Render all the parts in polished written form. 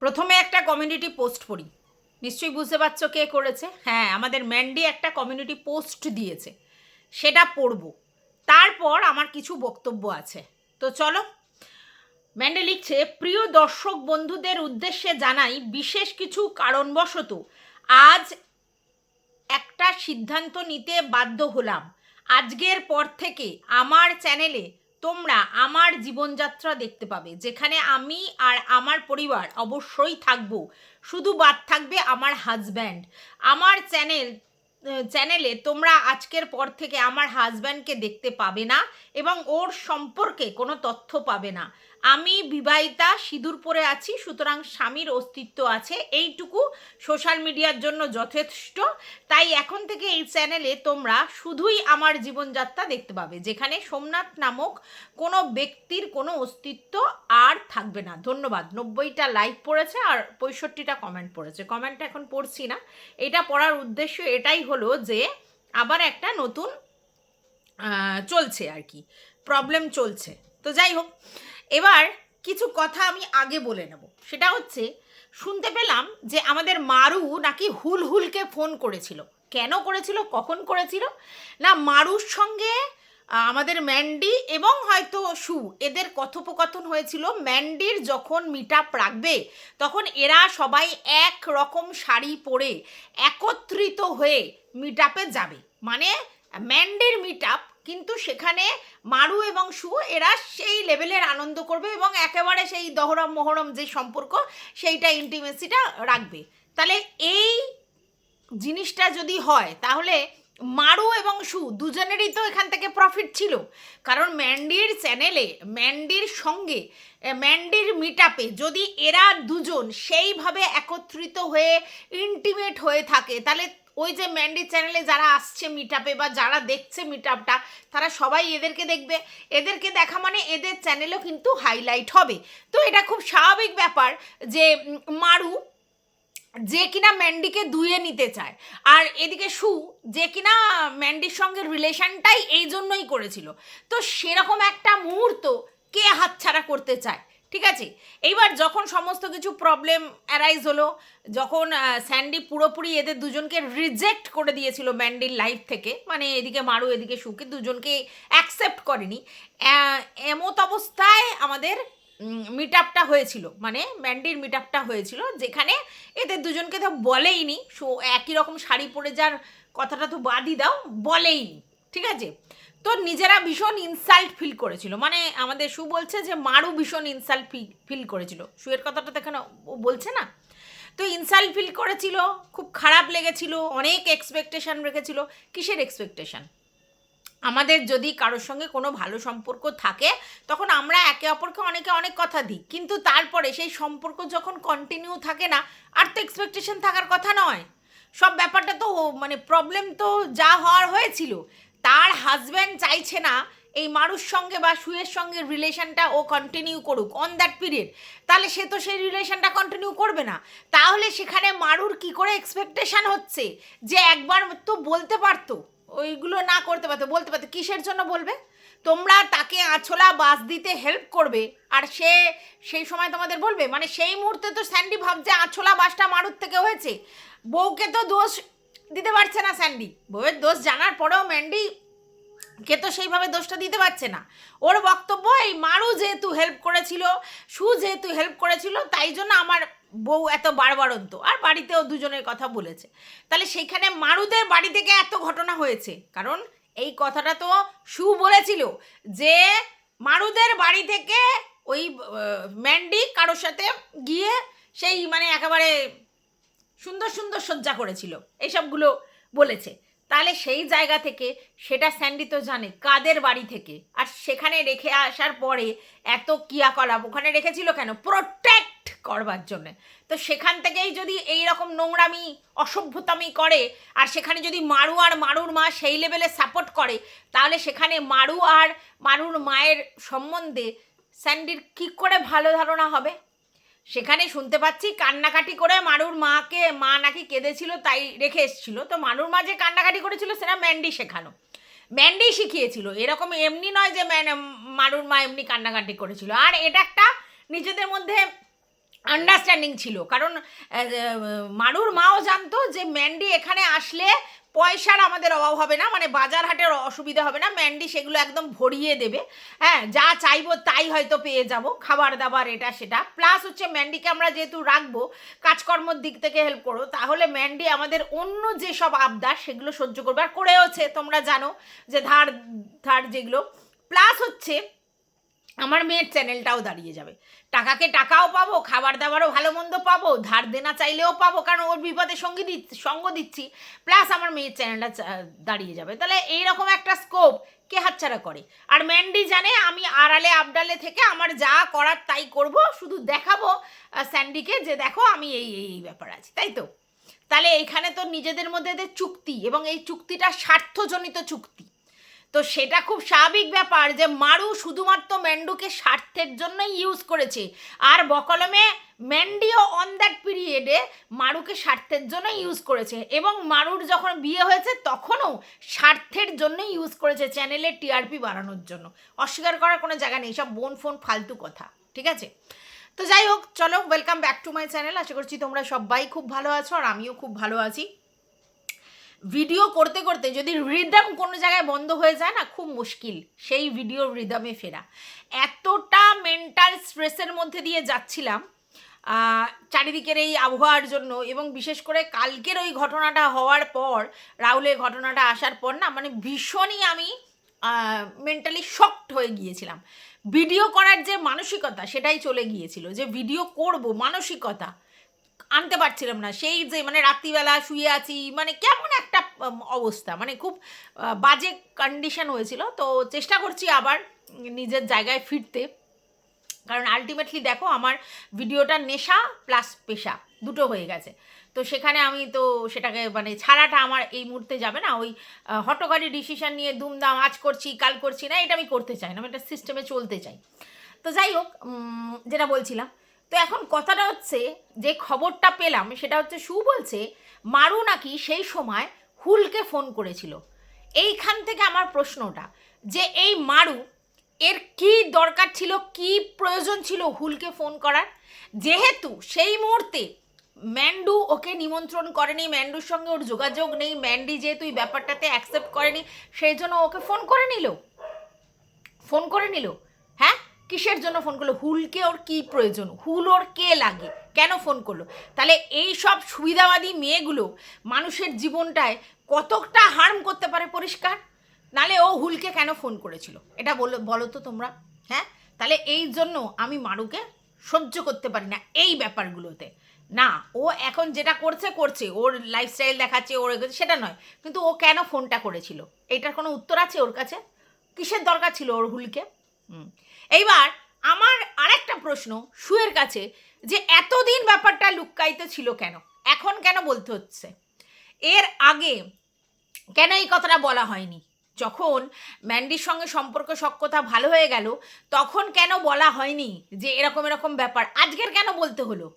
প্রথমে একটা community post পড়ি। নিশ্চয়ই বুঝতে পারছো কে করেছে। হ্যাঁ, আমাদের ম্যান্ডি একটা কমিউনিটি পোস্ট দিয়েছে, সেটা পড়ব। তারপর আমার কিছু বক্তব্য আছে। তো চলো। ম্যান্ডি লিখছে, প্রিয় দর্শক বন্ধুদের উদ্দেশ্যে জানাই, বিশেষ কিছু কারণবশত আজ একটা সিদ্ধান্ত নিতে বাধ্য হলাম। আজকের পর থেকে আমার চ্যানেলে তোমরা আমার জীবনযাত্রা দেখতে পাবে, যেখানে আমি আর আমার পরিবার অবশ্যই থাকবো। শুধু বাদ থাকবে আমার হাজব্যান্ড। আমার চ্যানেলে তোমরা আজকের পর থেকে আমার হাজব্যান্ডকে দেখতে পাবে না এবং ওর সম্পর্কে কোনো তথ্য পাবে না। আমি বিবাহিতা, সিঁদুর পরে আছি, সুতরাং স্বামীর অস্তিত্ব আছে, এইটুকু সোশ্যাল মিডিয়ার জন্য যথেষ্ট। তাই এখন থেকে এই চ্যানেলে তোমরা শুধুই আমার জীবনযাত্রা দেখতে পাবে, যেখানে সোমনাথ নামক কোনো ব্যক্তির কোনো অস্তিত্ব আর থাকবে না। ধন্যবাদ। 90টা লাইক পড়েছে আর 65টা কমেন্ট পড়েছে। কমেন্টটা এখন পড়ছি না। এটা পড়ার উদ্দেশ্য এটাই হলো যে আবার একটা নতুন চলছে আর কি, প্রবলেম চলছে। তো যাই হোক, এবার কিছু কথা আমি আগে বলে নেব। সেটা হচ্ছে, শুনতে পেলাম যে আমাদের মারু নাকি হুলহুলকে ফোন করেছিল। কেন করেছিল, কখন করেছিল? না, মারুর সঙ্গে আমাদের ম্যান্ডি এবং হয়তো সু, এদের কথোপকথন হয়েছিল। ম্যান্ডির যখন মিট আপ রাখবে তখন এরা সবাই এক রকম শাড়ি পরে একত্রিত হয়ে মিট আপে যাবে। মানে ম্যান্ডির মিট আপ, কিন্তু সেখানে মারু এবং সু এরা সেই লেভেলের আনন্দ করবে এবং একেবারে সেই দহরম মহরম যে সম্পর্ক, সেইটা ইন্টিমেসিটা রাখবে। তাহলে এই জিনিসটা যদি হয়, তাহলে মারু এবং সু দুজনেরই তো এখান থেকে প্রফিট ছিল। কারণ ম্যান্ডির চ্যানেলে, ম্যান্ডির সঙ্গে, ম্যান্ডির মিট আপে যদি এরা দুজন সেইভাবে একত্রিত হয়ে ইন্টিমেট হয়ে থাকে, তাহলে ওই যে ম্যান্ডির চ্যানেলে যারা আসছে মিট আপে বা যারা দেখছে মিট আপটা, তারা সবাই এদেরকে দেখবে। এদেরকে দেখা মানে এদের চ্যানেলও কিন্তু হাইলাইট হবে। তো এটা খুব স্বাভাবিক ব্যাপার যে মারু, যে কিনা ম্যান্ডিকে দুয়ে নিতে চায়, আর এদিকে সু, যে কিনা ম্যান্ডির সঙ্গে রিলেশনটাই এই জন্যই করেছিল। তো সেরকম একটা মুহূর্ত কে হাতছাড়া করতে চায়? ঠিক আছে। এইবার যখন সমস্ত কিছু প্রবলেম অ্যারাইজ হলো, যখন স্যান্ডি পুরোপুরি এদের দুজনকে রিজেক্ট করে দিয়েছিল ম্যান্ডির লাইফ থেকে, মানে এদিকে মারু এদিকে সুকে দুজনকে অ্যাকসেপ্ট করেনি, এমত অবস্থায় আমাদের মিট আপটা হয়েছিল, মানে ম্যান্ডির মিট আপটা হয়েছিল, যেখানে এদের দুজনকে তো বলেইনি। একই রকম শাড়ি পরে যার কথাটা তো বাদই দাও, বলেইনি। ঠিক আছে। তো নিজেরা ভীষণ ইনসাল্ট ফিল করেছিল। মানে আমাদের সু বলছে যে মারু ভীষণ ইনসাল্ট ফিল করেছিল। সুয়ের কথাটা তো এখানে ও বলছে না। তো ইনসাল্ট ফিল করেছিল, খুব খারাপ লেগেছিল, অনেক এক্সপেকটেশন রেখেছিল। কিসের এক্সপেকটেশন? আমাদের যদি কারোর সঙ্গে কোনো ভালো সম্পর্ক থাকে, তখন আমরা একে অপরকে অনেক কথা দিই, কিন্তু তারপরে সেই সম্পর্ক যখন কন্টিনিউ থাকে না, আর তো এক্সপেকটেশন থাকার কথা নয়। সব ব্যাপারটা তো মানে প্রবলেম তো যা হওয়ার হয়েছিল। তার হাজব্যান্ড চাইছে না এই মারুর সঙ্গে বা সুয়ের সঙ্গে রিলেশনটা ও কন্টিনিউ করুক অন দ্যাট পিরিয়ড, তাহলে সে তো সেই রিলেশনটা কন্টিনিউ করবে না। তাহলে সেখানে মারুর কি করে এক্সপেকটেশন হচ্ছে যে একবার তো বলতে পারতো, ওইগুলো না করতে পারতো, বলতে পারতো। কিসের জন্য বলবে? তোমরা তাকে আঁচলা বাস দিতে হেল্প করবে আর সে সেই সময় তোমাদের বলবে? মানে সেই মুহূর্তে তো স্যান্ডি ভাবছে আঁচলা বাসটা মারুর থেকে হয়েছে। বউকে তো দোষ দিতে পারছে না স্যান্ডি, বউয়ের দোষ জানার পরেও ম্যান্ডি কে তো সেইভাবে দোষটা দিতে পারছে না। ওর বক্তব্য, এই মারু যেহেতু হেল্প করেছিল, সু যেহেতু হেল্প করেছিল, তাই জন্য আমার বউ এত বাড়বাড়ন্ত, আর বাড়িতেও দুজনের কথা বলেছে। তাহলে সেইখানে মারুদের বাড়ি থেকে এত ঘটনা হয়েছে, কারণ এই কথাটা তো সু বলেছিল যে মারুদের বাড়ি থেকে ওই ম্যান্ডি কারোর সাথে গিয়ে সেই মানে একেবারে সুন্দর সুন্দর সজ্জা করেছিল, এইসবগুলো বলেছে। তাহলে সেই জায়গা থেকে সেটা স্যান্ডি তো জানে কাদের বাড়ি থেকে, আর সেখানে রেখে আসার পরে এত ক্রিয়াকলাপ ওখানে রেখেছিল কেন? প্রোটেক্ট করবার জন্যে। তো সেখান থেকেই যদি এই রকম নোংরামি অসভ্যতামি করে, আর সেখানে যদি মারু আর মারুর মা সেই লেভেলে সাপোর্ট করে, তাহলে সেখানে মারু আর মারুর মায়ের সম্বন্ধে স্যান্ডির কী করে ভালো ধারণা হবে? সেখানে শুনতে পাচ্ছি কান্নাকাটি করে মারুর মা নাকি কেঁদেছিল, তাই রেখে এসেছিল। তো মারুর মা যে কান্নাকাটি করেছিল সেটা ম্যান্ডি শেখানো, ম্যান্ডি শিখিয়েছিল। এরকম এমনি নয় যে মারুর মা এমনি কান্নাকাটি করেছিল। আর এটা একটা নিজেদের মধ্যে আন্ডারস্ট্যান্ডিং ছিল, কারণ মারুর মাও জানতো যে ম্যান্ডি এখানে আসলে পয়সার আমাদের অভাব হবে না, মানে বাজার হাটের অসুবিধা হবে না, ম্যান্ডি সেগুলো একদম ভরিয়ে দেবে। হ্যাঁ, যা চাইবো তাই হয়তো পেয়ে যাব, খাবার দাবার এটা সেটা। প্লাস হচ্ছে ম্যান্ডিকে আমরা যেহেতু রাখবো, কাজকর্মর দিক থেকে হেল্প করো, তাহলে ম্যান্ডি আমাদের অন্য যেসব আবদার সেগুলো সহ্য করবে, আর করেওছে, তোমরা জানো যে ধার ধার যেগুলো। প্লাস হচ্ছে আমার মেয়ের চ্যানেলটাও দাঁড়িয়ে যাবে, টাকাকে টাকাও পাবো, খাবার দাবারও ভালো মন্দ পাবো, ধার দেনা চাইলেও পাবো, কারণ ওর বিপদে সঙ্গ দিচ্ছি। প্লাস আমার মেয়ের চ্যানেলটা দাঁড়িয়ে যাবে। তাহলে এইরকম একটা স্কোপ কে হাতছাড়া করে? আর ম্যান্ডি জানে আমি আড়ালে আবডালে থেকে আমার যা করার তাই করব, শুধু দেখাবো স্যান্ডিকে যে দেখো আমি এই এই এই ব্যাপার আছি, তাই তো? তাহলে এইখানে তো নিজেদের মধ্যে এদের চুক্তি, এবং এই চুক্তিটা স্বার্থজনিত চুক্তি। তো সেটা খুব স্বাভাবিক ব্যাপার যে মারু শুধুমাত্র ম্যান্ডুকে স্বার্থের জন্যই ইউজ করেছে, আর বকলমে ম্যান্ডিও অন দ্যাট পিরিয়ডে মারুকে স্বার্থের জন্য ইউজ করেছে, এবং মারুর যখন বিয়ে হয়েছে তখনও স্বার্থের জন্যই ইউজ করেছে, চ্যানেলের টিআরপি বাড়ানোর জন্য। অস্বীকার করার কোনো জায়গা নেই, সব বোন ফোন ফালতু কথা, ঠিক আছে? তো যাই হোক, চলো, welcome back to my channel. আশা করছি তোমরা সবাই খুব ভালো আছো, আর আমিও খুব ভালো আছি। ভিডিও করতে করতে যদি রিদম কোনো জায়গায় বন্ধ হয়ে যায় না, খুব মুশকিল সেই ভিডিওর রিদমে ফেরা। এতটা মেন্টাল স্ট্রেসের মধ্যে দিয়ে যাচ্ছিলাম চারিদিকের এই আবহাওয়ার জন্য, এবং বিশেষ করে কালকের ওই ঘটনাটা হওয়ার পর, রাহুলের ঘটনাটা আসার পর না, মানে ভীষণই আমি মেন্টালি শকড হয়ে গিয়েছিলাম। ভিডিও করার যে মানসিকতা সেটাই চলে গিয়েছিল, যে ভিডিও করব মানসিকতা আনতে পারছিলাম না। সেই যে মানে রাত্রিবেলা শুয়ে আছি, মানে কেমন একটা অবস্থা, মানে খুব বাজে কন্ডিশন হয়েছিল। তো চেষ্টা করছি আবার নিজের জায়গায় ফিরতে, কারণ আলটিমেটলি দেখো আমার ভিডিওটা নেশা প্লাস পেশা দুটো হয়ে গেছে। তো সেখানে আমি তো সেটাকে মানে ছাড়াটা আমার এই মুহূর্তে যাবে না। ওই হটকারী ডিসিশন নিয়ে দুমদাম আজ করছি কাল করছি না, এটা আমি করতে চাই না, আমি একটা সিস্টেমে চলতে চাই। তো যাই হোক, যেটা বলছিলাম, তো এখন কথাটা হচ্ছে যে খবরটা পেলাম সেটা হচ্ছে সু বলছে মারু নাকি সেই সময় হুলকে ফোন করেছিল। এইখান থেকে আমার প্রশ্নটা, যে এই মারু এর কি দরকার ছিল, কি প্রয়োজন ছিল হুলকে ফোন করার, যেহেতু সেই মুহূর্তে ম্যান্ডু ওকে নিমন্ত্রণ করেনি, ম্যান্ডুর সঙ্গে ওর যোগাযোগ নেই, ম্যান্ডি যেহেতু এই ব্যাপারটাতে অ্যাকসেপ্ট করেনি, সেই জন্য ওকে ফোন করে নিল। হ্যাঁ, কিসের জন্য ফোন করলো? হুলকে ওর কি প্রয়োজন? হুল ওর কে লাগে? কেন ফোন করলো? তাহলে এই সব সুবিধাবাদী মেয়েগুলো মানুষের জীবনটায় কতটা হার্ম করতে পারে পরিষ্কার। নালে ও হুলকে কেন ফোন করেছিল, এটা বলো তো তোমরা। হ্যাঁ, তাহলে এই জন্য আমি মারুকে সহ্য করতে পারি না এই ব্যাপারগুলোতে। না, ও এখন যেটা করছে ওর লাইফস্টাইল দেখাচ্ছে, ওর সেটা নয়, কিন্তু ও কেন ফোনটা করেছিল এটার কোনো উত্তর আছে ওর কাছে? কিসের দরকার ছিল ওর হুলকে? এইবার আমার আরেকটা প্রশ্ন সুয়ের কাছে, যে এতদিন ব্যাপারটা লুক্কায়িত ছিল কেন, এখন কেন বলতে হচ্ছে? এর আগে কেন এই কথাটা বলা হয়নি? যখন ম্যান্ডির সঙ্গে সম্পর্ক সখ্যতা ভালো হয়ে গেল, তখন কেন বলা হয়নি যে এরকম এরকম ব্যাপার? আজকের কেন বলতে হলো?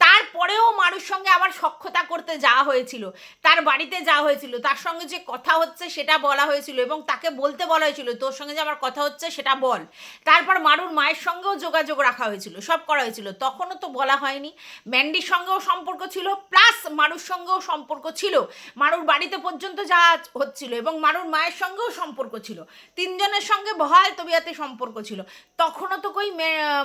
তারপরেও মারুর সঙ্গে আবার সখ্যতা করতে যাওয়া হয়েছিল, তার বাড়িতে যাওয়া হয়েছিল, তার সঙ্গে যে কথা হচ্ছে সেটা বলা হয়েছিল, এবং তাকে বলতে বলা হয়েছিল তোর সঙ্গে যে আমার কথা হচ্ছে সেটা বল। তারপর মারুর মায়ের সঙ্গেও যোগাযোগ রাখা হয়েছিল, সব করা হয়েছিল, তখনও তো বলা হয়নি। ম্যান্ডির সঙ্গেও সম্পর্ক ছিল, প্লাস মারুর সঙ্গেও সম্পর্ক ছিল, মারুর বাড়িতে পর্যন্ত যাওয়া হচ্ছিল, এবং মারুর মায়ের সঙ্গেও সম্পর্ক ছিল, তিনজনের সঙ্গে বহাল তবিয়াতে সম্পর্ক ছিল, তখনও তো কই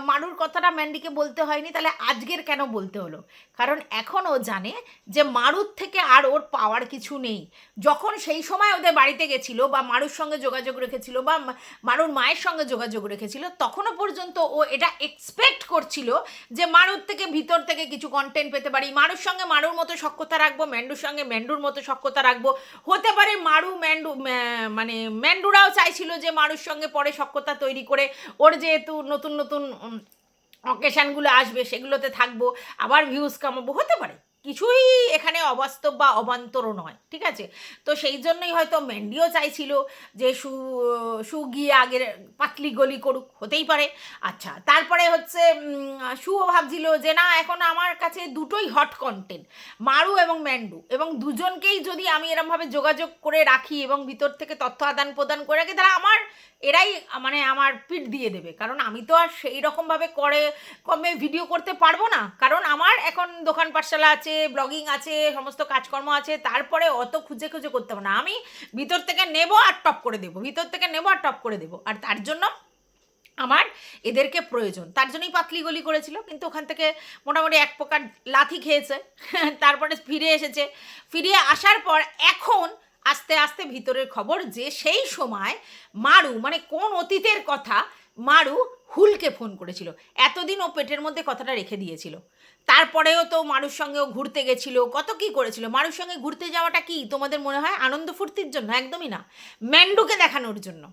মারুর কথাটা ম্যান্ডিকে বলতে হয়নি। তাহলে আজকের কেন বলতে হলো? কারণ এখন ও জানে যে মারুর থেকে আর ওর পাওয়ার কিছু নেই। যখন সেই সময় ওদের বাড়িতে গেছিল, বা মারুর সঙ্গে যোগাযোগ রেখেছিল, বা মারুর মায়ের সঙ্গে যোগাযোগ রেখেছিল, তখনও পর্যন্ত ও এটা এক্সপেক্ট করছিল যে মারুর থেকে ভিতর থেকে কিছু কন্টেন্ট পেতে পারি, মারুর সঙ্গে মারুর মতো সখ্যতা রাখবো, ম্যান্ডুর সঙ্গে ম্যান্ডুর মতো সখ্যতা রাখবো। হতে পারে মারু ম্যান্ডু মানে ম্যান্ডুরাও চাইছিল যে মারুর সঙ্গে পরে সখ্যতা তৈরি করে, ওর যেহেতু নতুন নতুন অকেশানগুলো আসবে সেগুলোতে থাকবো, আবার ভিউজ কামাবো, হতে পারে, কিছুই এখানে অবাস্তব বা অবান্তরও নয়, ঠিক আছে? তো সেই জন্যই হয়তো ম্যান্ডিও চাইছিল যে সু গিয়ে আগের পাতলি গলি করুক, হতেই পারে। আচ্ছা, তারপরে হচ্ছে সুও ভাবছিল যে না, এখন আমার কাছে দুটোই হট কন্টেন্ট, মারু এবং ম্যান্ডু, এবং দুজনকেই যদি আমি এরমভাবে যোগাযোগ করে রাখি এবং ভিতর থেকে তথ্য আদান প্রদান করে রাখি, তাহলে এরাই মানে আমার পিঠ দিয়ে দেবে। কারণ আমি তো আর সেই রকমভাবে কমে ভিডিও করতে পারবো না, কারণ আমার এখন দোকান পাঠশালা আছে, ব্লগিং আছে, সমস্ত কাজকর্ম আছে, তারপরে অত খুঁজে খুঁজে করতে হবে না। আমি ভিতর থেকে নেবো আর টপ করে দেবো, ভিতর থেকে নেবো আর টপ করে দেবো, আর তার জন্য আমার এদেরকে প্রয়োজন। তার জন্যই পাতলি গলি করেছিল, কিন্তু ওখান থেকে মোটামুটি এক প্রকার লাথি খেয়েছে। তারপরে ফিরে এসেছে, ফিরে আসার পর এখন আস্তে আস্তে ভিতরের খবর যে সেই সময় মারু, মানে কোন অতীতের কথা, মারু হুলকে ফোন করেছিল। এতদিন ও পেটের মধ্যে কথাটা রেখে দিয়েছিল, তারপরেও তো মারুর সঙ্গেও ঘুরতে গেছিল, কত কি করেছিল। মারুর সঙ্গে ঘুরতে যাওয়াটা কি তোমাদের মনে হয় আনন্দ ফুর্তির জন্য? একদমই না, ম্যান্ডুকে দেখানোর জন্য।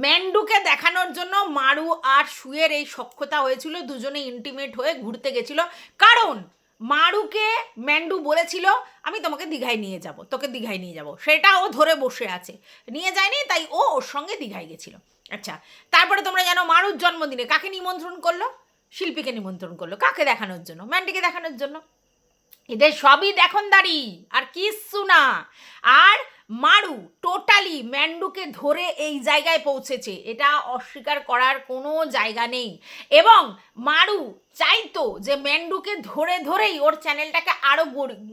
ম্যান্ডুকে দেখানোর জন্য মারু আর সুয়ের এই সখ্যতা হয়েছিল, দুজনে ইন্টিমেট হয়ে ঘুরতে গেছিল। কারণ মারুকে ম্যান্ডু বলেছিল আমি তোমাকে দীঘায় নিয়ে যাব, তোকে দীঘায় নিয়ে যাব, সেটা ও ধরে বসে আছে, নিয়ে যায়নি, তাই ও ওর সঙ্গে দীঘায় গেছিল। আচ্ছা, তারপরে তোমরা জানো মারুর জন্মদিনে কাকে নিমন্ত্রণ করলো? শিল্পীকে নিমন্ত্রণ করলো। কাকে দেখানোর জন্য? ম্যান্ডিকে দেখানোর জন্য। এদের সবই দেখনদারি, আর কিচ্ছু না। আর মারু টোটালি ম্যান্ডুকে ধরে এই জায়গায় পৌঁছেছে, এটা অস্বীকার করার কোনো জায়গা নেই। এবং মারু চাইতো যে ম্যান্ডুকে ধরে ধরেই ওর চ্যানেলটাকে আরও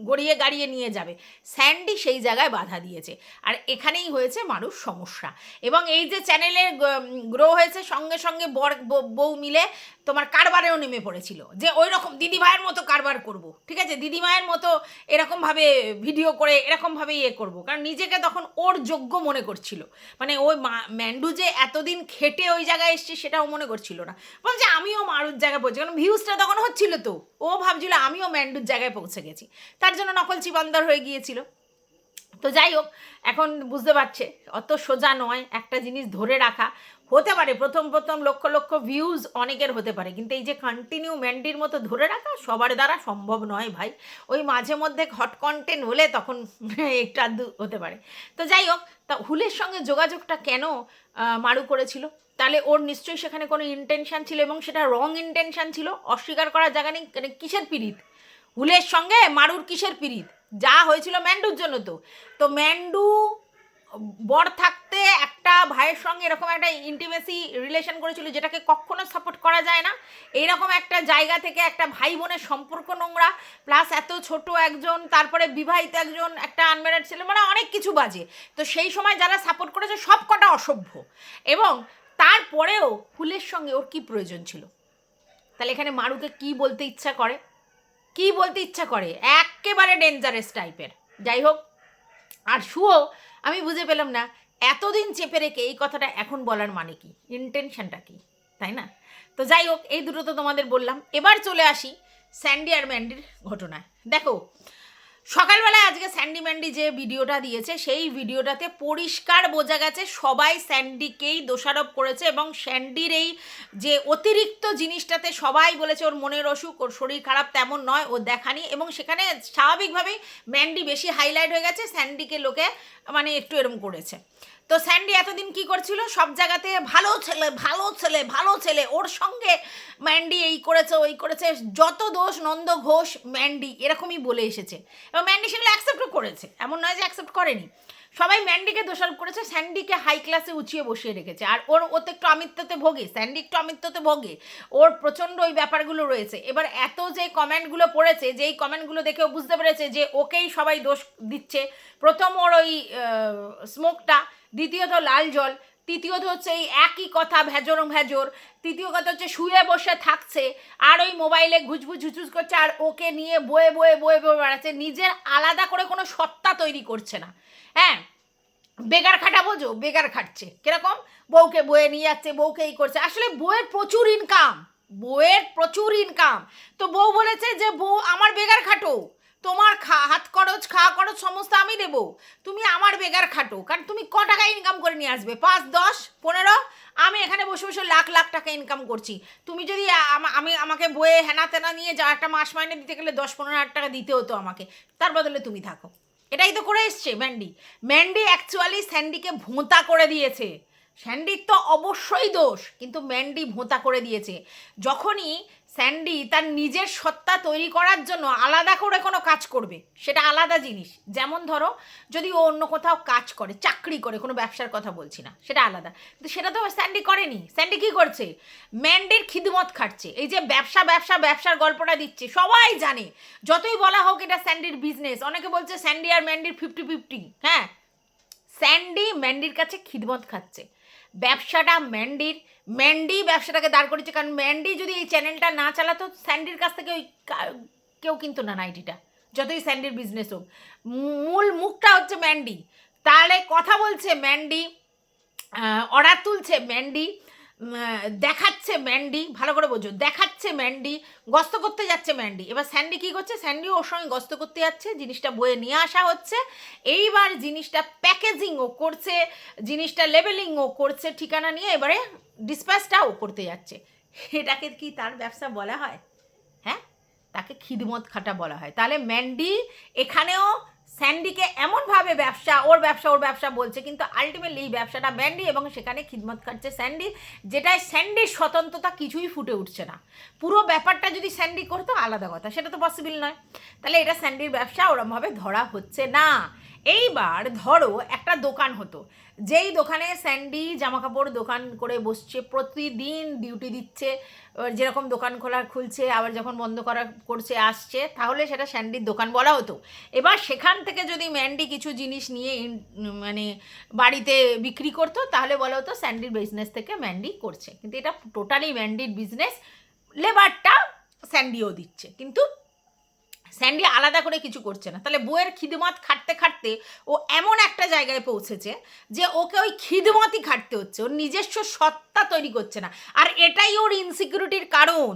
গড়িয়ে গাড়িয়ে নিয়ে যাবে। স্যান্ডি সেই জায়গায় বাধা দিয়েছে, আর এখানেই হয়েছে মারুর সমস্যা। এবং এই যে চ্যানেলের গ্রো হয়েছে, সঙ্গে সঙ্গে বউ মিলে তোমার কারবারেও নেমে পড়েছিল, যে ওই রকম দিদিভাইয়ের মতো কারবার করব, ঠিক আছে, দিদিমায়ের মতো এরকমভাবে ভিডিও করে এরকমভাবে ইয়ে করবো, কারণ নিজেকে তখন ওর যোগ্য মনে করছিল। মানে ওই ম্যান্ডু যে এতদিন খেটে ওই জায়গায় এসছে সেটাও মনে করছিল না, বলছে আমিও মারুর জায়গায় পৌঁছে, কারণ ভিউজটা তখন হচ্ছিল, তো ও ভাবছিল আমিও ম্যান্ডুর জায়গায় পৌঁছে গেছি, তার জন্য নকল চিবান্দার হয়ে গিয়েছিল। তো যাই হোক, এখন বুঝতে পারছে অত সোজা নয় একটা জিনিস ধরে রাখা। হতে পারে প্রথম প্রথম লক্ষ লক্ষ ভিউজ অনেকের হতে পারে, কিন্তু এই যে কন্টিনিউ ম্যান্ডির মতো ধরে রাখা সবার দ্বারা সম্ভব নয় ভাই। ওই মাঝে মধ্যে হট কন্টেন্ট হলে তখন একটু আধটু হতে পারে। তো যাই হোক, তা হুলের সঙ্গে যোগাযোগটা কেন মারু করেছিল? তাহলে ওর নিশ্চয়ই সেখানে কোনো ইন্টেনশান ছিল, এবং সেটা রং ইন্টেনশান ছিল, অস্বীকার করার জায়গা নেই। কিসের পিরিত হুলের সঙ্গে মারুর? কিসের পিরিত? যা হয়েছিল ম্যান্ডুর জন্য। তো ম্যান্ডু বর থাকতে একটা ভাইয়ের সঙ্গে এরকম একটা ইন্টিমেসি রিলেশন করেছিল, যেটাকে কখনো সাপোর্ট করা যায় না। এইরকম একটা জায়গা থেকে একটা ভাই বোনের সম্পর্ক নোংরা, প্লাস এত ছোট একজন, তারপরে বিবাহিত একজন, একটা আনম্যারিড ছেলে, মানে অনেক কিছু বাজে। তো সেই সময় যারা সাপোর্ট করেছে সব কটা অসভ্য। এবং তারপরেও হুলের সঙ্গে ওর কী প্রয়োজন ছিল? তাহলে এখানে মারুকে কি বলতে ইচ্ছা করে? কি বলতে ইচ্ছা করে? একেবারে ডেঞ্জারাস টাইপের। যাই হোক, আর শুও আমি বুঝে পেলাম না এতদিন চেপে রেখে এই কথাটা এখন বলার মানে কি, ইন্টেনশনটা কি, তাই না? তো যাই হোক, এই দুটো তো তোমাদের বললাম। এবার চলে আসি স্যান্ডি আর ম্যান্ডির ঘটনায়। দেখো, সকালবেলায় আজকে স্যান্ডি ম্যান্ডি যে ভিডিওটা দিয়েছে, সেই ভিডিওটাতে পরিষ্কার বোঝা গেছে সবাই স্যান্ডিকেই দোষারোপ করেছে, এবং স্যান্ডির এই যে অতিরিক্ত জিনিসটাতে সবাই বলেছে ওর মনের অসুখ, ওর শরীর খারাপ, তেমন নয়, ও দেখানি। এবং সেখানে স্বাভাবিকভাবেই ম্যান্ডি বেশি হাইলাইট হয়ে গেছে, স্যান্ডিকে লোকে মানে একটু এরম করেছে। তো স্যান্ডি এতদিন কি করছিল? সব জায়গাতে ভালো ছেলে ভালো ছেলে ভালো ছেলে, ওর সঙ্গে ম্যান্ডি এই করেছে ওই করেছে, যত দোষ নন্দ ঘোষ ম্যান্ডি, এরকমই বলে এসেছে। এবং ম্যান্ডি সেগুলো অ্যাকসেপ্টও করেছে, এমন নয় যে অ্যাকসেপ্ট করেনি। সবাই ম্যান্ডিকে দোষারোপ করেছে, স্যান্ডিকে হাই ক্লাসে উঁচিয়ে বসিয়ে রেখেছে। আর ও তো একটু আমিত্বতে ভোগে, স্যান্ডি একটু আমিত্বতে ভোগে, ওর প্রচণ্ড ওই ব্যাপারগুলো রয়েছে। এবার এত যে কমেন্টগুলো পড়েছে, যেই কমেন্টগুলো দেখেও বুঝতে পেরেছে যে ওকেই সবাই দোষ দিচ্ছে। প্রথম ওর ওই স্মোকটা, দ্বিতীয়ত লাল জল, তৃতীয়ত হচ্ছে এই একই কথা ভেজর ভেজর, তৃতীয় কথা হচ্ছে শুয়ে বসে থাকছে আর ওই মোবাইলে ঘুচঘুচ ঝুচুচ করছে, আর ওকে নিয়ে বয়ে বয়ে বয়ে বয়ে বেড়াচ্ছে, নিজের আলাদা করে কোনো সত্তা তৈরি করছে না। হ্যাঁ, বেগার খাটা বোঝো, বেগার খাটছে কিরকম, বউকে বয়ে নিয়ে যাচ্ছে, বউকে এই করছে। আসলে বউয়ের প্রচুর ইনকাম, বউয়ের প্রচুর ইনকাম। তো বউ বলেছে যে বউ আমার বেগার খাটো, তোমার হাত খরচ খাওয়া খরচ সমস্ত আমি দেবো, তুমি আমার বেগার খাটো, কারণ তুমি ক টাকা ইনকাম করে নিয়ে আসবে, 5, 10, 15, আমি এখানে বসে বসে লাখ লাখ টাকা ইনকাম করছি, তুমি যদি আমাকে বয়ে হেনা তেনা নিয়ে যা একটা মাস মাইনে দিতে গেলে 10-15 হাজার টাকা দিতে হতো আমাকে, তার বদলে তুমি থাকো। এটাই তো করে এসছে ম্যান্ডি। ম্যান্ডি অ্যাকচুয়ালি স্যান্ডিকে ভোঁতা করে দিয়েছে। স্যান্ডির তো অবশ্যই দোষ, কিন্তু ম্যান্ডি ভোঁতা করে দিয়েছে। যখনই স্যান্ডি তার নিজের সত্তা তৈরি করার জন্য আলাদা করে কোনো কাজ করবে, সেটা আলাদা জিনিস। যেমন ধরো যদি ও অন্য কোথাও কাজ করে, চাকরি করে, কোনো ব্যবসার কথা বলছি না, সেটা আলাদা, কিন্তু সেটা তো স্যান্ডি করেনি। স্যান্ডি কী করছে? ম্যান্ডির খিদমত খাটছে। এই যে ব্যবসার গল্পটা দিচ্ছে, সবাই জানে, যতই বলা হোক এটা স্যান্ডির বিজনেস। অনেকে বলছে স্যান্ডি আর ম্যান্ডির 50-50। হ্যাঁ, স্যান্ডি ম্যান্ডির কাছে খিদমত খাচ্ছে। ব্যবসাটা ম্যান্ডি ব্যবসাটাকে দাঁড় করেছে, কারণ ম্যান্ডি যদি এই চ্যানেলটা না চালাতো, স্যান্ডির কাছ থেকে ওই কেউ কিন্তু না নাইটিটা, যতই স্যান্ডির বিজনেস হোক। মূল মুখটা হচ্ছে ম্যান্ডি। তাহলে কথা বলছে ম্যান্ডি, অর্ডার তুলছে ম্যান্ডি, দেখাচ্ছে ম্যান্ডি, ভালো করে বোঝো, দেখাচ্ছে ম্যান্ডি, গস্ত করতে যাচ্ছে ম্যান্ডি। এবার স্যান্ডি কী করছে? স্যান্ডি ওর সঙ্গে গস্ত করতে যাচ্ছে, জিনিসটা বয়ে নিয়ে আসা হচ্ছে, এইবার জিনিসটা প্যাকেজিংও করছে, জিনিসটা লেবেলিংও করছে ঠিকানা নিয়ে, এবারে ডিসপ্যাচটাও করতে যাচ্ছে। এটাকে কি তার ব্যবসা বলা হয়? হ্যাঁ, তাকে খিদমত খাটা বলা হয়। তাহলে ম্যান্ডি এখানেও স্যান্ডিকে এমনভাবে ওর ব্যবসা বলছে, কিন্তু আলটিমেটলি এই ব্যবসাটা ম্যান্ডি, এবং সেখানে খিদমত খাটছে স্যান্ডি, যেটায় স্যান্ডির স্বতন্ত্রতা কিছুই ফুটে উঠছে না। পুরো ব্যাপারটা যদি স্যান্ডি করতো আলাদা কথা, সেটা তো পসিবল নয়। তাহলে এটা স্যান্ডির ব্যবসা, ওরমভাবে ধরা হচ্ছে না। এইবার ধরো একটা দোকান হতো, যেই দোকানে স্যান্ডি জামাকাপড় দোকান করে বসছে, প্রতিদিন ডিউটি দিচ্ছে, যেরকম দোকান খুলছে, আবার যখন বন্ধ করছে আসছে, তাহলে সেটা স্যান্ডির দোকান বলা হতো। এবার সেখান থেকে যদি ম্যান্ডি কিছু জিনিস নিয়ে মানে বাড়িতে বিক্রি করতো, তাহলে বলা হতো স্যান্ডির বিজনেস থেকে ম্যান্ডি করছে। কিন্তু এটা টোটালি ম্যান্ডির বিজনেস, লেবারটা স্যান্ডিও দিচ্ছে, কিন্তু স্যান্ডি আলাদা করে কিছু করছে না। তাহলে বইয়ের খিদমত খাটতে খাটতে ও এমন একটা জায়গায় পৌঁছেছে যে ওকে ওই খিদমতই খাটতে হচ্ছে, ওর নিজস্ব সত্তা তৈরি করছে না। আর এটাই ওর ইনসিকিউরিটির কারণ,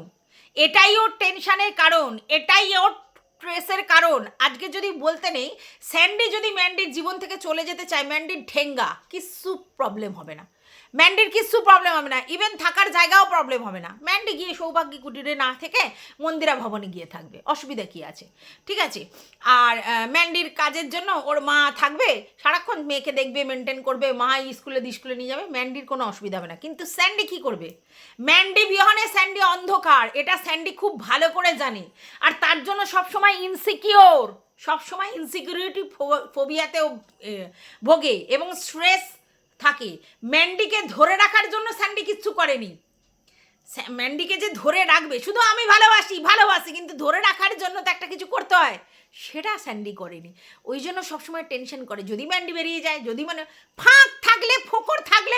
এটাই ওর টেনশনের কারণ, এটাই ওর স্ট্রেসের কারণ। আজকে যদি বলতে নেই, স্যান্ডি যদি ম্যান্ডির জীবন থেকে চলে যেতে চায়, ম্যান্ডির ঠেঙ্গা কিচ্ছু প্রবলেম হবে না, ম্যান্ডির কিচ্ছু প্রবলেম হবে না, ইভেন থাকার জায়গাও প্রবলেম হবে না। ম্যান্ডি গিয়ে সৌভাগ্য কুটিরে না থেকে মন্দিরা ভবনে গিয়ে থাকবে, অসুবিধা কী আছে? ঠিক আছে। আর ম্যান্ডির কাজের জন্য ওর মা থাকবে, সারাক্ষণ মেয়েকে দেখবে, মেনটেন করবে, মা স্কুলে নিয়ে যাবে, ম্যান্ডির কোনো অসুবিধা হবে না। কিন্তু স্যান্ডি কী করবে? ম্যান্ডি বিহনে স্যান্ডি অন্ধকার, এটা স্যান্ডি খুব ভালো করে জানে। আর তার জন্য সবসময় ইনসিকিউরিটি ফোবিয়াতেও ভোগে এবং স্ট্রেস থাকে। ম্যান্ডিকে ধরে রাখার জন্য স্যান্ডি কিচ্ছু করেনি। ম্যান্ডিকে যে ধরে রাখবে, শুধু আমি ভালোবাসি, কিন্তু ধরে রাখার জন্য তো একটা কিছু করতে হয়, সেটা স্যান্ডি করেনি। ওই জন্য সবসময় টেনশন করে, যদি ম্যান্ডি বেরিয়ে যায়, যদি মানে ফাঁক থাকলে ফোকর থাকলে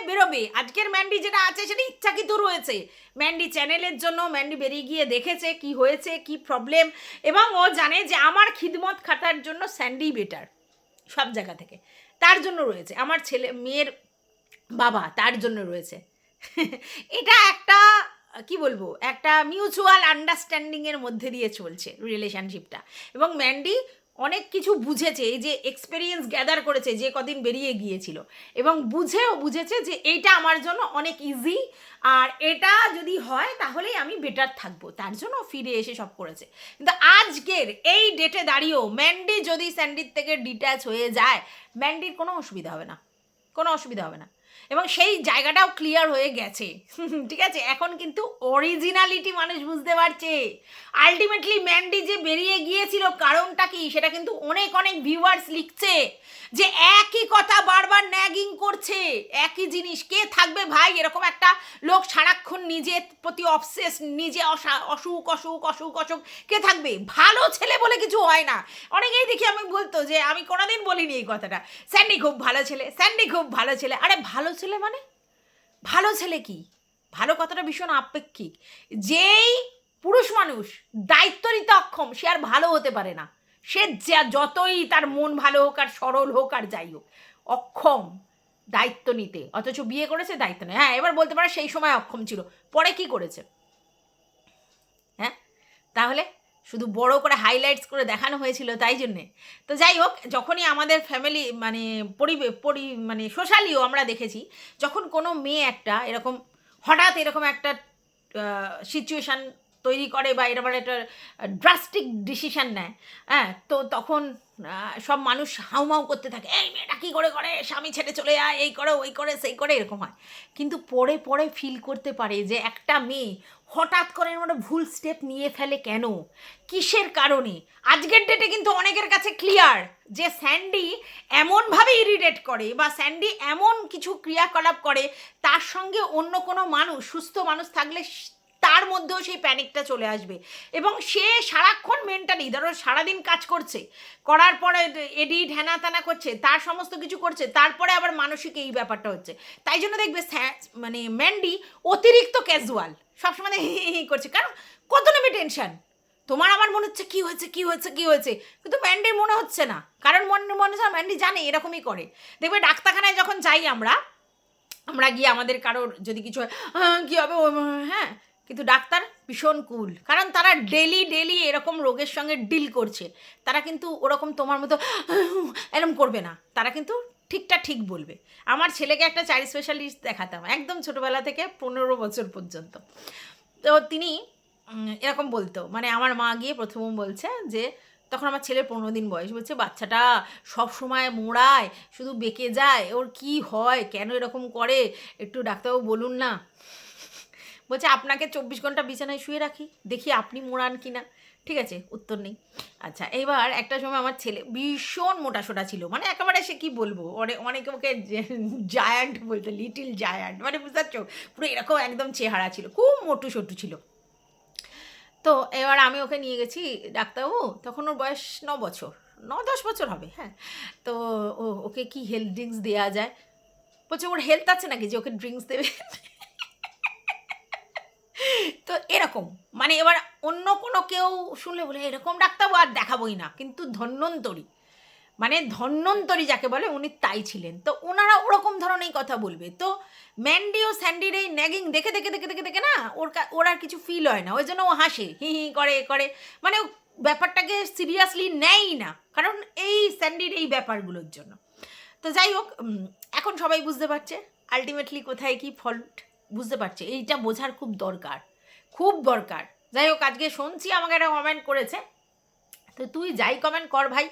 বেরোবে, আজকের ম্যান্ডি যেটা আছে সেটা ইচ্ছাকৃত রয়েছে। ম্যান্ডি চ্যানেলের জন্য ম্যান্ডি বেরিয়ে গিয়ে দেখেছে কি হয়েছে, কি প্রবলেম, এবং ও জানে যে আমার খিদমত খাটার জন্য স্যান্ডি বেটার সব জায়গা থেকে, তার জন্য রয়েছে। আমার ছেলে মেয়ের বাবা তার জন্য রয়েছে। এটা একটা কি বলবো, একটা মিউচুয়াল আন্ডারস্ট্যান্ডিংয়ের মধ্যে দিয়ে চলছে রিলেশনশিপটা। এবং ম্যান্ডি অনেক কিছু বুঝেছে, এই যে এক্সপেরিয়েন্স গ্যাদার করেছে যে কদিন বেরিয়ে গিয়েছিল, এবং বুঝেছে যে এইটা আমার জন্য অনেক ইজি, আর এটা যদি হয় তাহলেই আমি বেটার থাকবো, তার জন্য ফিরে এসে সব করেছে। কিন্তু আজকের এই ডেটে দাঁড়িয়েও ম্যান্ডি যদি স্যান্ডির থেকে ডিট্যাচ হয়ে যায়, ম্যান্ডির কোনো অসুবিধা হবে না, এবং সেই জায়গাটাও ক্লিয়ার হয়ে গেছে। ঠিক আছে, এখন কিন্তু অরিজিনালিটি মানুষ বুঝতে পারছে। আলটিমেটলি ম্যান্ডি যে বেরিয়ে গিয়েছিল কারণটা কি, সেটা কিন্তু অনেক ভিউয়ার্স লিখছে যে একই কথা বারবার ন্যাগিং করছে, একই জিনিস। কে থাকবে ভাই এরকম একটা লোক, সারাক্ষণ নিজের প্রতি অবসেস, নিজে অসুখ, কে থাকবে? ভালো ছেলে বলে কিছু হয় না। অনেকেই দেখি আমি বলতো যে, আমি কোনোদিন বলিনি এই কথাটা, স্যান্ডি খুব ভালো ছেলে। আরে ভালো ছেলে মানে ভালো ছেলে কি? ভালো কথাটা ভীষণ আপেক্ষিক। যেই পুরুষ মানুষ দায়িত্ব নিতে অক্ষম, সে আর ভালো হতে পারে না। সে যতই তার মন ভালো হোক আর সরল হোক আর যাই হোক, অক্ষম দায়িত্ব নিতে। অথচ বিয়ে করেছে, দায়িত্ব নেই। হ্যাঁ, এবার বলতে পারে সেই সময় অক্ষম ছিল, পরে কি করেছে? হ্যাঁ, তাহলে শুধু বড় করে হাইলাইটস করে দেখানো হয়েছিল তাই জন্যে। তো যাই হোক, যখনই আমাদের ফ্যামিলি মানে মানে সোশ্যালিও আমরা দেখেছি, যখন কোনো মেয়ে একটা এরকম হঠাৎ এরকম একটা সিচুয়েশান তৈরি করে বা এরকম একটা ড্রাস্টিক ডিসিশান নেয়, হ্যাঁ, তো তখন সব মানুষ হাউমাউ করতে থাকে, এই মেয়েটা কী করে করে, স্বামী ছেড়ে চলে যায়, এই করে ওই করে সেই করে, এরকম হয়। কিন্তু পরে পরে ফিল করতে পারে যে একটা মেয়ে হঠাৎ করে মানে ভুল স্টেপ নিয়ে ফেলে কেন, কিসের কারণে। আজকের ডেটে কিন্তু অনেকের কাছে ক্লিয়ার যে স্যান্ডি এমনভাবে ইরিটেট করে বা স্যান্ডি এমন কিছু ক্রিয়াকলাপ করে, তার সঙ্গে অন্য কোনো মানুষ, সুস্থ মানুষ থাকলে তার মধ্যেও সেই প্যানিকটা চলে আসবে। এবং সে সারাক্ষণ মেন্টালি, ধরো সারাদিন কাজ করছে, করার পরে এডিট হ্যানা ত্যানা করছে, তার সমস্ত কিছু করছে, তারপরে আবার মানসিক এই ব্যাপারটা হচ্ছে। তাই জন্য দেখবে মানে ম্যান্ডি অতিরিক্ত ক্যাজুয়াল, সবসময় করছে, কারণ কত নেবে টেনশন। তোমার আমার মনে হচ্ছে কী হয়েছে কী হয়েছে কী হয়েছে, কিন্তু ম্যান্ডির মনে হচ্ছে না, কারণ মনে হচ্ছে ম্যান্ডি জানে এরকমই করে। দেখবে ডাক্তারখানায় যখন যাই আমরা গিয়ে আমাদের কারোর যদি কিছু হয়, কী হবে, হ্যাঁ, কিন্তু ডাক্তার ভীষণ কুল, কারণ তারা ডেলি এরকম রোগের সঙ্গে ডিল করছে। তারা কিন্তু ওরকম তোমার মতো এরকম করবে না, তারা কিন্তু ঠিকটা ঠিক বলবে। আমার ছেলেকে একটা চাইল্ড স্পেশালিস্ট দেখাতাম একদম ছোটোবেলা থেকে 15 বছর পর্যন্ত। তো তিনি এরকম বলতো, মানে আমার মা গিয়ে প্রথম বলছে যে, তখন আমার ছেলের 15 দিন বয়স, বলছে বাচ্চাটা সব সময় মোড়ায়, শুধু বেঁকে যায়, ওর কি হয়, কেন এরকম করে, একটু ডাক্তারবাবু বলুন না। বলছে আপনাকে 24 ঘন্টা বিছানায় শুয়ে রাখি, দেখি আপনি মোড়ান কি না। ঠিক আছে, উত্তর নেই। আচ্ছা, এবার একটা সময় আমার ছেলে ভীষণ মোটাসোটা ছিল, মানে একেবারে সে কী বলবো, অনেকে ওকে জায়ান্ট বলতো, লিটিল জায়ান্ট, মানে বুঝতে পারছো, পুরো এরকম একদম চেহারা ছিল, খুব মোটু সোটু ছিল। তো এবার আমি ওকে নিয়ে গেছি ডাক্তারবাবু, তখন ওর বয়স 9-10 বছর হবে, হ্যাঁ। তো ওকে কি হেলথ ড্রিঙ্কস দেওয়া যায়, বলছে ওর হেলথ আছে নাকি যে ওকে ড্রিঙ্কস দেবে। তো এরকম, মানে এবার অন্য কোনো কেউ শুনলে বলে এরকম ডাক্তারবাবু আর দেখাবোই না, কিন্তু ধন্বন্তরী যাকে বলে উনি তাই ছিলেন। তো ওনারা ওরকম ধরনেরই কথা বলবে। তো ম্যান্ডি ও স্যান্ডির এই ন্যাগিং দেখে না ওর আর কিছু ফিল হয় না, ওই জন্য ও হাসে, হি করে, মানে ব্যাপারটাকে সিরিয়াসলি নেয়ই না, কারণ এই স্যান্ডির এই ব্যাপারগুলোর জন্য। তো যাই হোক, এখন সবাই বুঝতে পারছে আলটিমেটলি কোথায় কি ফল্ট, বুঝতে পারছে, এইটা বোঝার খুব দরকার। যাই হোক, আজকে শুনছি আমাকে একটা কমেন্ট করেছে, তো তুই যাই কমেন্ট কর ভাই,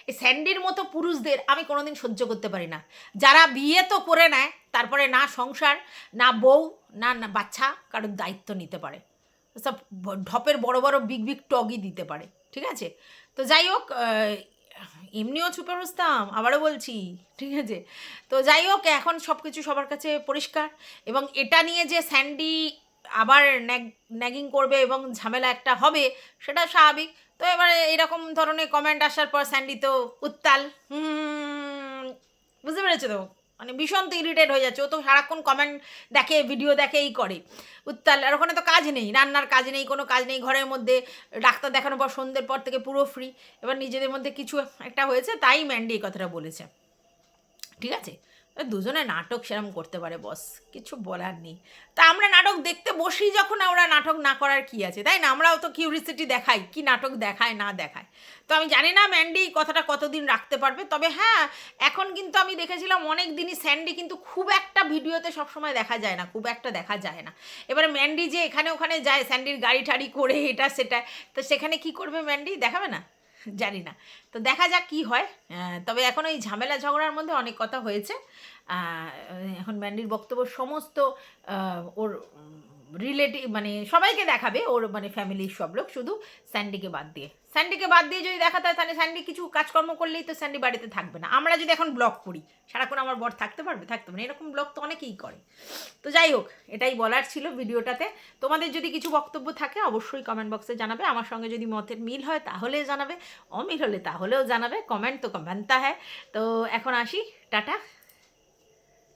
এই স্যান্ডির মতো পুরুষদের আমি কোনোদিন সহ্য করতে পারি না, যারা বিয়ে তো করে নেয়, তারপরে না সংসার, না বউ, না বাচ্চা, কারোর দায়িত্ব নিতে পারে, সব ঢপের বড় বিগ টগই দিতে পারে। ঠিক আছে, তো যাই হোক, এমনিও চুপে বসতাম, আবারও বলছি, ঠিক আছে। তো যাই হোক, এখন সব কিছু সবার কাছে পরিষ্কার, এবং এটা নিয়ে যে স্যান্ডি আবার ন্যাগিং করবে এবং ঝামেলা একটা হবে, সেটা স্বাভাবিক। তো এবারে এরকম ধরনের কমেন্ট আসার পর স্যান্ডি তো উত্তাল, বুঝতে পেরেছো তো, মানে ভীষণ তো ইরিটেট হয়ে যাচ্ছে, ও তো সারাক্ষণ কমেন্ট দেখে, ভিডিও দেখে, এই করে উত্তাল। আর ওখানে তো কাজ নেই, রান্নার কাজ নেই, কোনো কাজ নেই, ঘরের মধ্যে ডাক্তার দেখানোর পর সন্ধ্যের পর থেকে পুরো ফ্রি। এবার নিজেদের মধ্যে কিছু একটা হয়েছে, তাই ম্যান্ডি এই কথাটা বলেছে। ঠিক আছে, দুজনে নাটক সেরকম করতে পারে, বস, কিছু বলার নেই। তা আমরা নাটক দেখতে বসি যখন, ওরা নাটক না করার কি আছে, তাই না? আমরাও তো কিউরিসিটি দেখাই, কি নাটক দেখায় না দেখায়। তো আমি জানি না ম্যান্ডি এই কথাটা কতদিন রাখতে পারবে, তবে হ্যাঁ, এখন কিন্তু আমি দেখেছিলাম অনেক দিনই স্যান্ডি কিন্তু খুব একটা ভিডিওতে সবসময় দেখা যায় না, খুব একটা দেখা যায় না। এবারে ম্যান্ডি যে এখানে ওখানে যায়, স্যান্ডির গাড়ি টাড়ি করে এটা সেটা, তো সেখানে কি করবে ম্যান্ডি, দেখাবে না? জানি না, তো দেখা যাক কি হয়। তবে এখন ওই ঝামেলা ঝগড়ার মধ্যে অনেক কথা হয়েছে। এখন ম্যান্ডির বক্তব্য সমস্ত ওর রিলেটিভ, মানে সবাইকে দেখাবে, ওর মানে ফ্যামিলির সব লোক, শুধু স্যান্ডিকে বাদ দিয়ে যদি দেখাতে হয়, তাহলে স্যান্ডি কিছু কাজকর্ম করলেই তো স্যান্ডি বাড়িতে থাকবে না। আমরা যদি এখন ব্লগ করি, সারাক্ষণ আমার বর থাকতে পারবে না, এরকম ব্লগ তো অনেকেই করে। তো যাই হোক, এটাই বলার ছিল ভিডিওটাতে। তোমাদের যদি কিছু বক্তব্য থাকে অবশ্যই কমেন্ট বক্সে জানাবে, আমার সঙ্গে যদি মতের মিল হয় তাহলে জানাবে, অমিল হলে তাহলেও জানাবে, কমেন্ট তো কমেন্টটা হ্যাঁ। তো এখন আসি, টাটা।